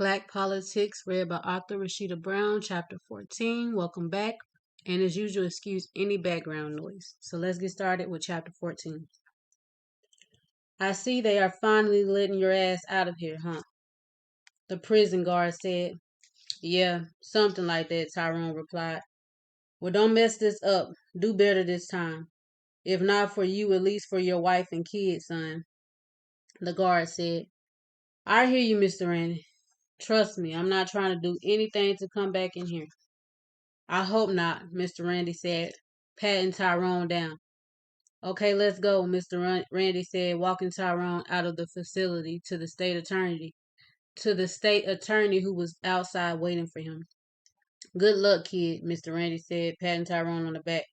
Black Politics, read by author Rashida Brown, Chapter 14. Welcome back. And as usual, excuse any background noise. So let's get started with Chapter 14. I see they are finally letting your ass out of here, huh? The prison guard said. Yeah, something like that, Tyrone replied. Well, don't mess this up. Do better this time. If not for you, at least for your wife and kids, son. The guard said. I hear you, Mr. Randy. Trust me, I'm not trying to do anything to come back in here. I hope not, Mr. Randy said, patting Tyrone down. Okay, let's go, Mr. Randy said, walking Tyrone out of the facility to the state attorney who was outside waiting for him. Good luck, kid, Mr. Randy said, patting Tyrone on the back.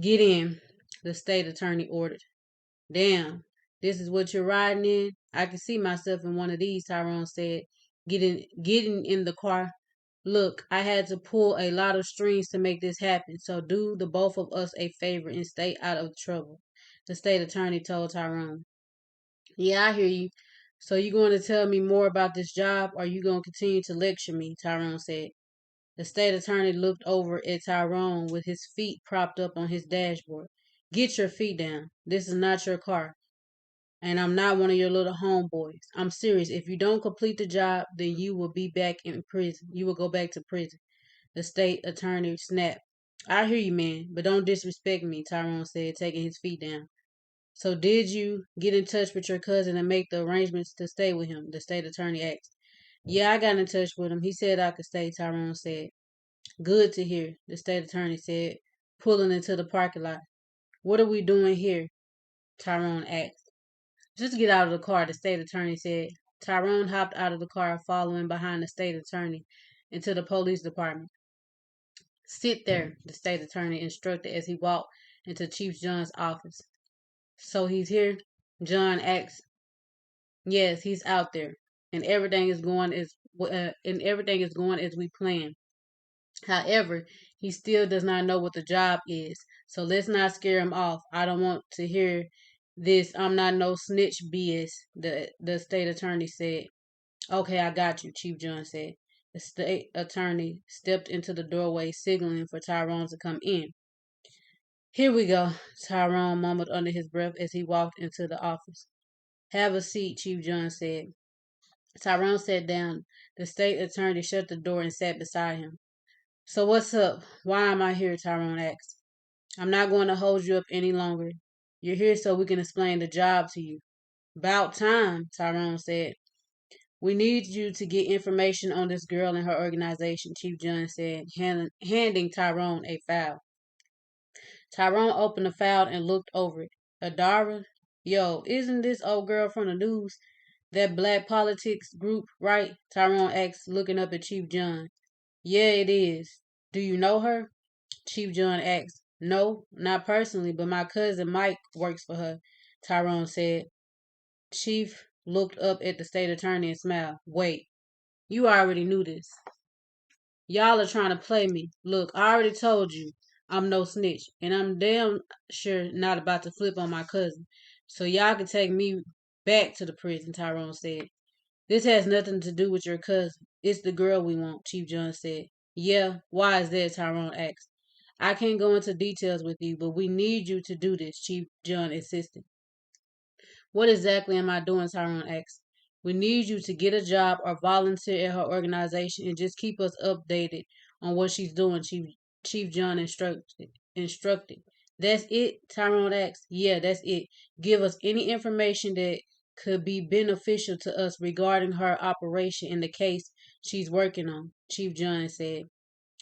Get in, the state attorney ordered. Damn, this is what you're riding in? I can see myself in one of these, Tyrone said, getting in the car. Look, I had to pull a lot of strings to make this happen, so do the both of us a favor and stay out of trouble, the state attorney told Tyrone. Yeah, I hear you. So you going to tell me more about this job, or you going to continue to lecture me, Tyrone said. The state attorney looked over at Tyrone with his feet propped up on his dashboard. Get your feet down. This is not your car. And I'm not one of your little homeboys. I'm serious. If you don't complete the job, then you will be back in prison. You will go back to prison. The state attorney snapped. I hear you, man, but don't disrespect me, Tyrone said, taking his feet down. So did you get in touch with your cousin and make the arrangements to stay with him? The state attorney asked. Yeah, I got in touch with him. He said I could stay, Tyrone said. Good to hear, the state attorney said, pulling into the parking lot. What are we doing here? Tyrone asked. Just get out of the car, the state attorney said. Tyrone hopped out of the car, following behind the state attorney into the police department. Sit there, the state attorney instructed as he walked into Chief John's office. So he's here? John asked. Yes, he's out there, and everything is going as we planned. However, he still does not know what the job is, so let's not scare him off. I don't want to hear this I'm not no snitch BS, the state attorney said. Okay, I got you, Chief John said. The state attorney stepped into the doorway, signaling for Tyrone to come in. Here we go, Tyrone mumbled under his breath as he walked into the office. Have a seat, Chief John said. Tyrone sat down. The state attorney shut the door and sat beside him. So what's up? Why am I here? Tyrone asked. I'm not going to hold you up any longer. You're here so we can explain the job to you. About time, Tyrone said. We need you to get information on this girl and her organization, Chief John said, handing Tyrone a file. Tyrone opened the file and looked over it. Adara? Yo, isn't this old girl from the news? That Black Politics group, right? Tyrone asked, looking up at Chief John. Yeah, it is. Do you know her? Chief John asked. No, not personally, but my cousin Mike works for her, Tyrone said. Chief looked up at the state attorney and smiled. Wait, you already knew this. Y'all are trying to play me. Look, I already told you I'm no snitch, and I'm damn sure not about to flip on my cousin. So y'all can take me back to the prison, Tyrone said. This has nothing to do with your cousin. It's the girl we want, Chief John said. Yeah, why is that? Tyrone asked. I can't go into details with you, but we need you to do this, Chief John insisted. What exactly am I doing? Tyrone asked. We need you to get a job or volunteer at her organization and just keep us updated on what she's doing, Chief John instructed. That's it? Tyrone asked. Yeah, that's it. Give us any information that could be beneficial to us regarding her operation in the case she's working on, Chief John said.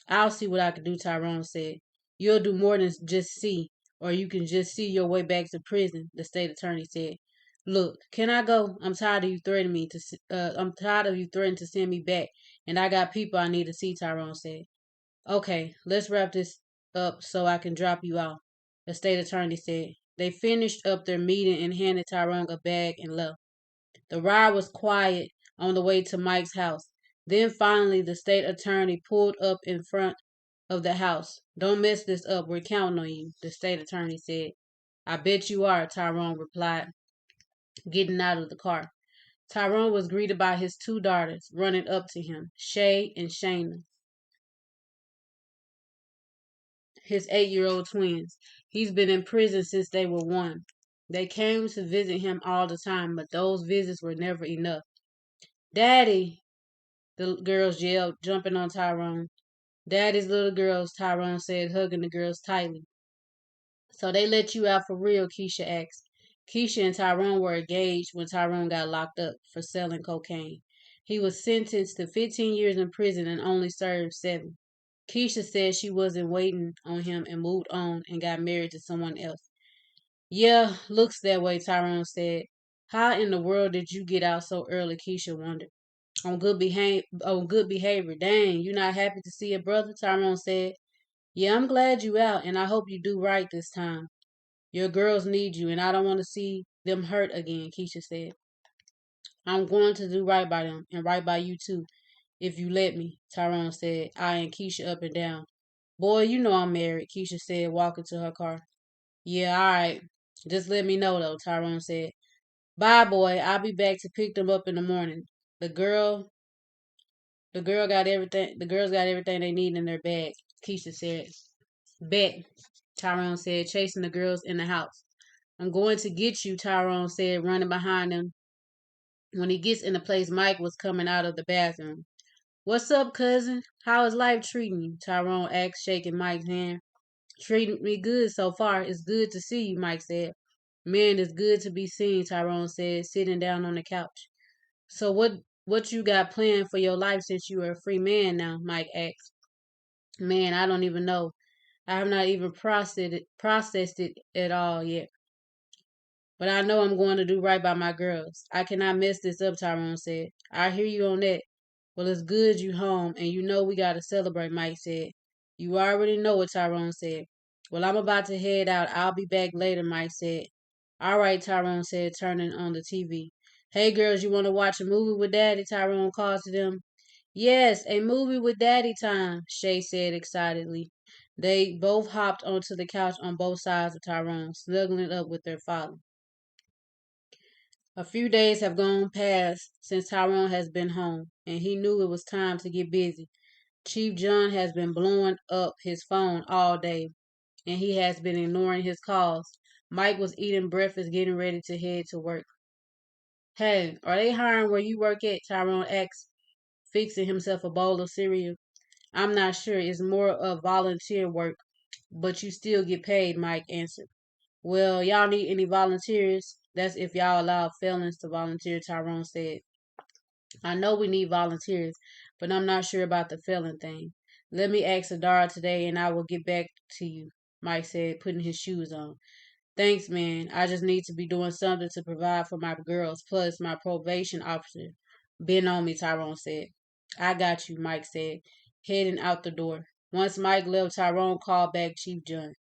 I'll see what I can do, Tyrone said. You'll do more than just see, or you can just see your way back to prison, the state attorney said. Look, can I go? I'm tired of you threatening to send me back, and I got people I need to see, Tyrone said. Okay, let's wrap this up so I can drop you off, the state attorney said. They finished up their meeting and handed Tyrone a bag and left. The ride was quiet on the way to Mike's house. Then finally the state attorney pulled up in front of the house. Don't mess this up. We're counting on you, the state attorney said. I bet you are, Tyrone replied, getting out of the car. Tyrone was greeted by his two daughters running up to him, Shay and Shayna, his 8-year-old twins. He's been in prison since they were one. They came to visit him all the time, but those visits were never enough. Daddy, the girls yelled, jumping on Tyrone. Daddy's little girls, Tyrone said, hugging the girls tightly. So they let you out for real, Keisha asked. Keisha and Tyrone were engaged when Tyrone got locked up for selling cocaine. He was sentenced to 15 years in prison and only served 7. Keisha said she wasn't waiting on him and moved on and got married to someone else. Yeah, looks that way, Tyrone said. How in the world did you get out so early? Keisha wondered. On good behavior. Dang, you not happy to see your brother? Tyrone said. Yeah, I'm glad you out, and I hope you do right this time. Your girls need you, and I don't want to see them hurt again, Keisha said. I'm going to do right by them, and right by you too, if you let me, Tyrone said, eyeing Keisha up and down. Boy, you know I'm married, Keisha said, walking to her car. Yeah, all right. Just let me know, though, Tyrone said. Bye, boy. I'll be back to pick them up in the morning. The girl, the girl got everything. The girls got everything they need in their bag, Keisha said. Bet, Tyrone said, chasing the girls in the house. I'm going to get you, Tyrone said, running behind him. When he gets in the place, Mike was coming out of the bathroom. What's up, cousin? How is life treating you? Tyrone asked, shaking Mike's hand. Treating me good so far. It's good to see you, Mike said. Man, it's good to be seen, Tyrone said, sitting down on the couch. So what you got planned for your life since you are a free man now? Mike asked. Man, I don't even know. I have not even processed it at all yet. But I know I'm going to do right by my girls. I cannot mess this up, Tyrone said. I hear you on that. Well, it's good you home, and you know we got to celebrate, Mike said. You already know what Tyrone said. Well, I'm about to head out. I'll be back later, Mike said. All right, Tyrone said, turning on the TV. Hey, girls, you want to watch a movie with Daddy? Tyrone called to them. Yes, a movie with Daddy time, Shay said excitedly. They both hopped onto the couch on both sides of Tyrone, snuggling up with their father. A few days have gone past since Tyrone has been home, and he knew it was time to get busy. Chief John has been blowing up his phone all day, and he has been ignoring his calls. Mike was eating breakfast, getting ready to head to work. Hey, are they hiring where you work at? Tyrone asked, fixing himself a bowl of cereal. I'm not sure. It's more of volunteer work, but you still get paid, Mike answered. Well, y'all need any volunteers? That's if y'all allow felons to volunteer, Tyrone said. I know we need volunteers, but I'm not sure about the felon thing. Let me ask Adara today and I will get back to you, Mike said, putting his shoes on. Thanks, man. I just need to be doing something to provide for my girls, plus my probation officer. Been on me, Tyrone said. I got you, Mike said, heading out the door. Once Mike left, Tyrone called back Chief John.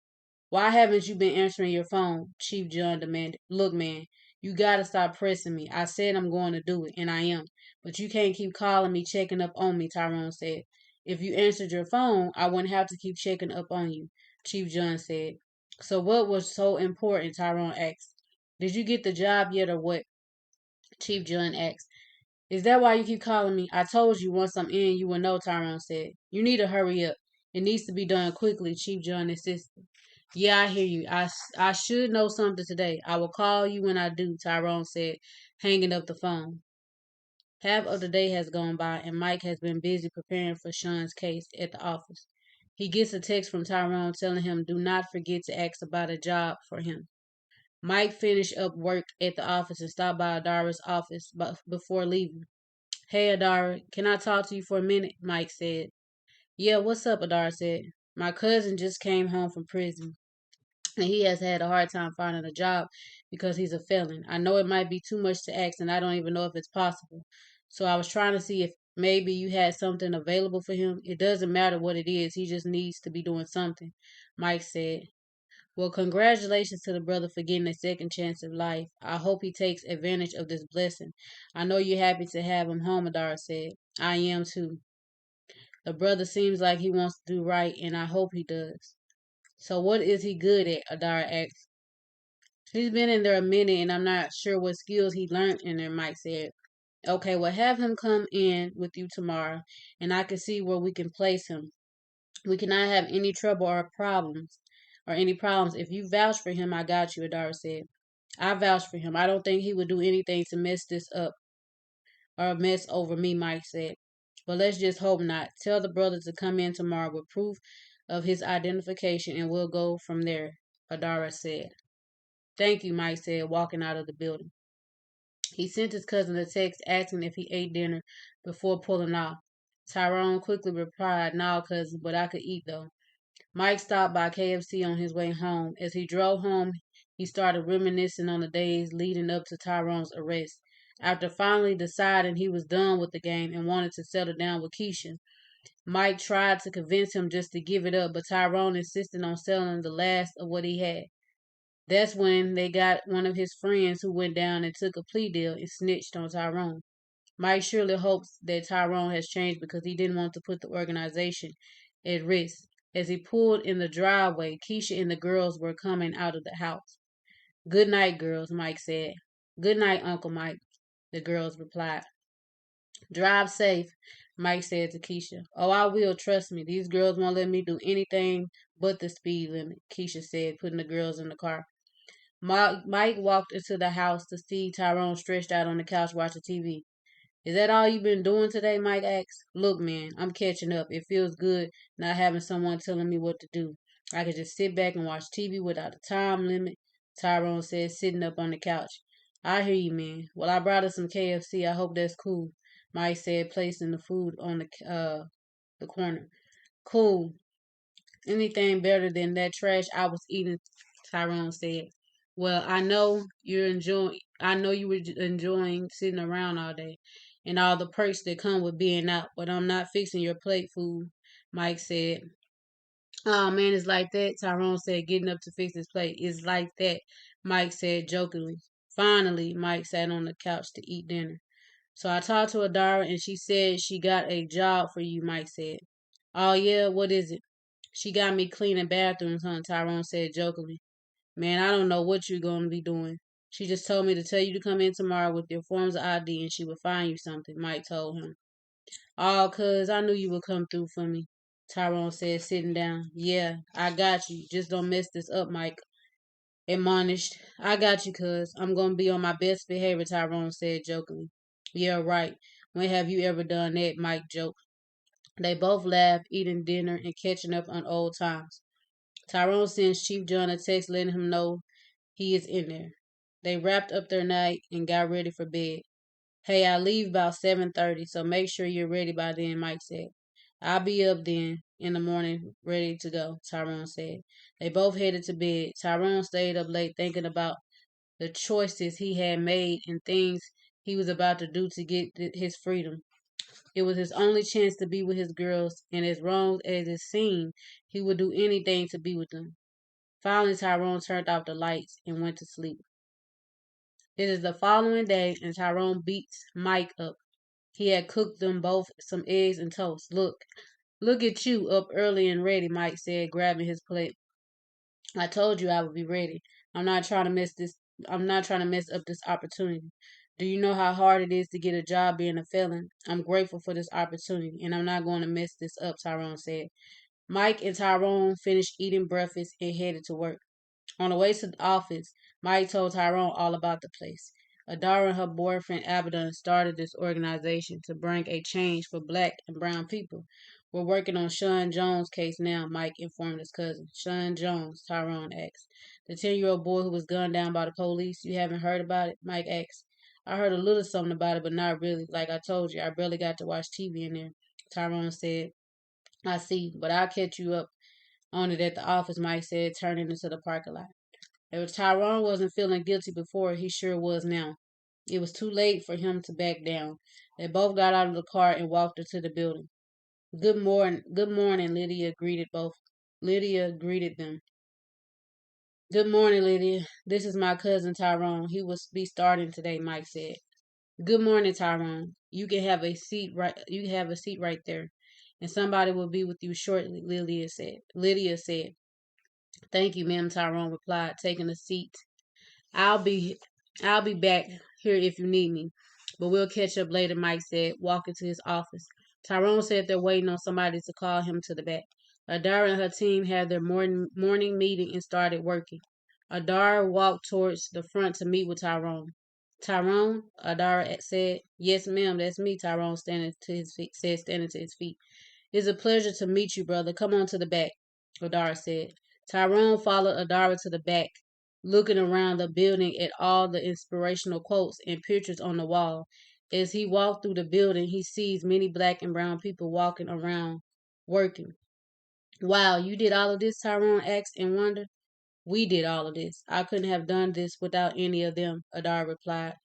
Why haven't you been answering your phone? Chief John demanded. Look, man, you gotta stop pressing me. I said I'm going to do it, and I am. But you can't keep calling me, checking up on me, Tyrone said. If you answered your phone, I wouldn't have to keep checking up on you, Chief John said. So what was so important? Tyrone asked. Did you get the job yet or what? Chief John asked. Is that why you keep calling me? I told you once I'm in, you will know, Tyrone said. You need to hurry up. It needs to be done quickly, Chief John insisted. Yeah, I hear you. I should know something today. I will call you when I do, Tyrone said, hanging up the phone. Half of the day has gone by, and Mike has been busy preparing for Sean's case at the office. He gets a text from Tyrone telling him do not forget to ask about a job for him. Mike finished up work at the office and stopped by Adara's office before leaving. Hey, Adara, can I talk to you for a minute? Mike said. Yeah, what's up? Adara said. My cousin just came home from prison, and he has had a hard time finding a job because he's a felon. I know it might be too much to ask, and I don't even know if it's possible. So I was trying to see if maybe you had something available for him. It doesn't matter what it is, he just needs to be doing something, Mike said. Well, congratulations to the brother for getting a second chance at life. I hope he takes advantage of this blessing. I know you're happy to have him home, Adara said. I am too. The brother seems like he wants to do right, and I hope he does. So what is he good at? Adara asked. He's been in there a minute, and I'm not sure what skills he learned in there, Mike said. Okay, well, have him come in with you tomorrow, and I can see where we can place him. We cannot have any trouble or any problems. If you vouch for him, I got you, Adara said. I vouch for him. I don't think he would do anything to mess this up or mess over me, Mike said. But let's just hope not. Tell the brother to come in tomorrow with proof of his identification, and we'll go from there, Adara said. Thank you, Mike said, walking out of the building. He sent his cousin a text asking if he ate dinner before pulling off. Tyrone quickly replied, "No, cousin, but I could eat though." Mike stopped by KFC on his way home. As he drove home, he started reminiscing on the days leading up to Tyrone's arrest. After finally deciding he was done with the game and wanted to settle down with Keisha, Mike tried to convince him just to give it up, but Tyrone insisted on selling the last of what he had. That's when they got one of his friends who went down and took a plea deal and snitched on Tyrone. Mike surely hopes that Tyrone has changed because he didn't want to put the organization at risk. As he pulled in the driveway, Keisha and the girls were coming out of the house. "Good night, girls," Mike said. "Good night, Uncle Mike," the girls replied. "Drive safe," Mike said to Keisha. "Oh, I will, trust me. These girls won't let me do anything but the speed limit," Keisha said, putting the girls in the car. Mike walked into the house to see Tyrone stretched out on the couch watching TV. "Is that all you've been doing today?" Mike asked. "Look, man, I'm catching up. It feels good not having someone telling me what to do. I can just sit back and watch TV without a time limit," Tyrone said, sitting up on the couch. "I hear you, man. Well, I brought us some KFC. I hope that's cool," Mike said, placing the food on the corner. "Cool. Anything better than that trash I was eating," Tyrone said. "Well, I know you were enjoying sitting around all day and all the perks that come with being out, but I'm not fixing your plate food," Mike said. "Oh man, it's like that," Tyrone said, getting up to fix his plate. "It's like that," Mike said jokingly. Finally, Mike sat on the couch to eat dinner. "So I talked to Adara and she said she got a job for you," Mike said. "Oh yeah, what is it?" "She got me cleaning bathrooms, huh?" Tyrone said jokingly. "Man, I don't know what you're going to be doing. She just told me to tell you to come in tomorrow with your forms of ID and she would find you something," Mike told him. "Oh, cuz I knew you would come through for me," Tyrone said, sitting down. "Yeah, I got you. Just don't mess this up," Mike admonished. "I got you, cuz. I'm going to be on my best behavior," Tyrone said jokingly. "Yeah, right. When have you ever done that?" Mike joked. They both laughed, eating dinner and catching up on old times. Tyrone sends Chief John a text letting him know he is in there. They wrapped up their night and got ready for bed. "Hey, I leave about 7:30, so make sure you're ready by then," Mike said. "I'll be up then in the morning, ready to go," Tyrone said. They both headed to bed. Tyrone stayed up late thinking about the choices he had made and things he was about to do to get his freedom. It was his only chance to be with his girls, and as wrong as it seemed, he would do anything to be with them. Finally, Tyrone turned off the lights and went to sleep. It is the following day, and Tyrone beats Mike up. He had cooked them both some eggs and toast. Look at you, up early and ready," Mike said, grabbing his plate. "I told you I would be ready. I'm not trying to mess this. I'm not trying to mess up this opportunity. Do you know how hard it is to get a job being a felon? I'm grateful for this opportunity, and I'm not going to mess this up," Tyrone said. Mike and Tyrone finished eating breakfast and headed to work. On the way to the office, Mike told Tyrone all about the place. Adara and her boyfriend Abaddon started this organization to bring a change for black and brown people. "We're working on Sean Jones' case now," Mike informed his cousin. "Sean Jones?" Tyrone asked. "The 10-year-old boy who was gunned down by the police. You haven't heard about it?" Mike asked. "I heard a little something about it, but not really. Like I told you, I barely got to watch TV in there," Tyrone said. "I see, but I'll catch you up on it at the office," Mike said, turning into the parking lot. If Tyrone wasn't feeling guilty before, he sure was now. It was too late for him to back down. They both got out of the car and walked into the building. Good morning," Lydia greeted them. "Good morning, Lydia. This is my cousin Tyrone. He will be starting today," Mike said. "Good morning, Tyrone. You can have a seat right there. And somebody will be with you shortly," Lydia said. "Thank you, ma'am," Tyrone replied, taking a seat. I'll be I'll be back here if you need me." But we'll catch up later, Mike said, walking to his office. Tyrone said they're waiting on somebody to call him to the back. Adara and her team had their morning meeting and started working. Adara walked towards the front to meet with Tyrone. Tyrone, Adara said. Yes, ma'am, that's me, Tyrone standing to his feet. It's a pleasure to meet you, brother. Come on to the back, Adara said. Tyrone followed Adara to the back, looking around the building at all the inspirational quotes and pictures on the wall. As he walked through the building, he sees many black and brown people walking around, working. Wow, you did all of this? Tyrone asked in wonder. We did all of this. I couldn't have done this without any of them, Adara replied.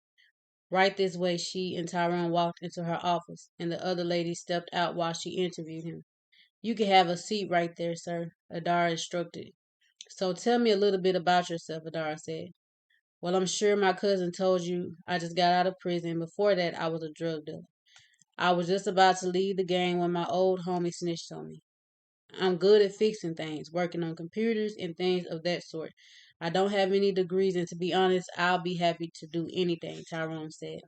Right this way, she and Tyrone walked into her office, and the other lady stepped out while she interviewed him. You can have a seat right there, sir, Adara instructed. So tell me a little bit about yourself, Adara said. Well, I'm sure my cousin told you I just got out of prison. Before that, I was a drug dealer. I was just about to leave the game when my old homie snitched on me. I'm good at fixing things, working on computers and things of that sort. I don't have any degrees, and to be honest, I'll be happy to do anything, Tyrone said.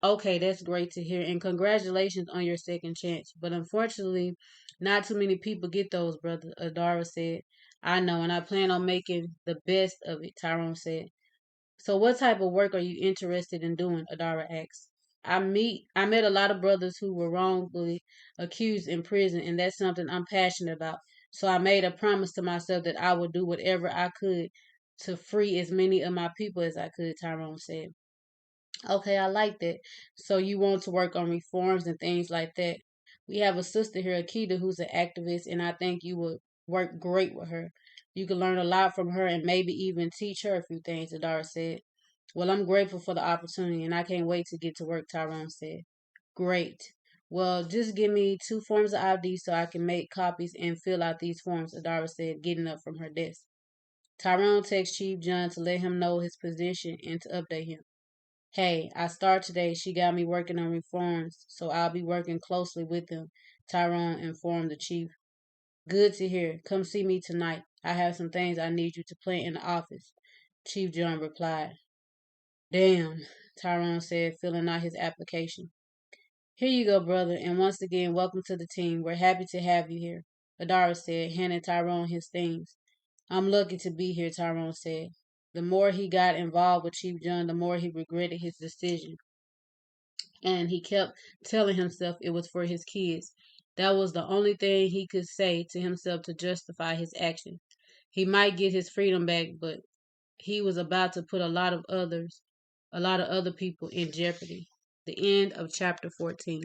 Okay, that's great to hear, and congratulations on your second chance. But unfortunately, not too many people get those, brother, Adara said. I know, and I plan on making the best of it, Tyrone said. So what type of work are you interested in doing? Adara asked. I met a lot of brothers who were wrongfully accused in prison, and that's something I'm passionate about. So I made a promise to myself that I would do whatever I could to free as many of my people as I could, Tyrone said. Okay, I like that. So you want to work on reforms and things like that. We have a sister here, Akita, who's an activist, and I think you would work great with her. You can learn a lot from her and maybe even teach her a few things, Adara said. Well, I'm grateful for the opportunity, and I can't wait to get to work, Tyrone said. Great. Well, just give me 2 forms of ID so I can make copies and fill out these forms, Adara said, getting up from her desk. Tyrone texted Chief John to let him know his position and to update him. Hey, I start today. She got me working on reforms, so I'll be working closely with them, Tyrone informed the chief. Good to hear. Come see me tonight. I have some things I need you to plant in the office, Chief John replied. Damn, Tyrone said, filling out his application. Here you go, brother, and once again, welcome to the team. We're happy to have you here, Adara said, handing Tyrone his things. I'm lucky to be here, Tyrone said. The more he got involved with Chief John, the more he regretted his decision. And he kept telling himself it was for his kids. That was the only thing he could say to himself to justify his action. He might get his freedom back, but he was about to put a lot of other people in jeopardy. The end of chapter 14.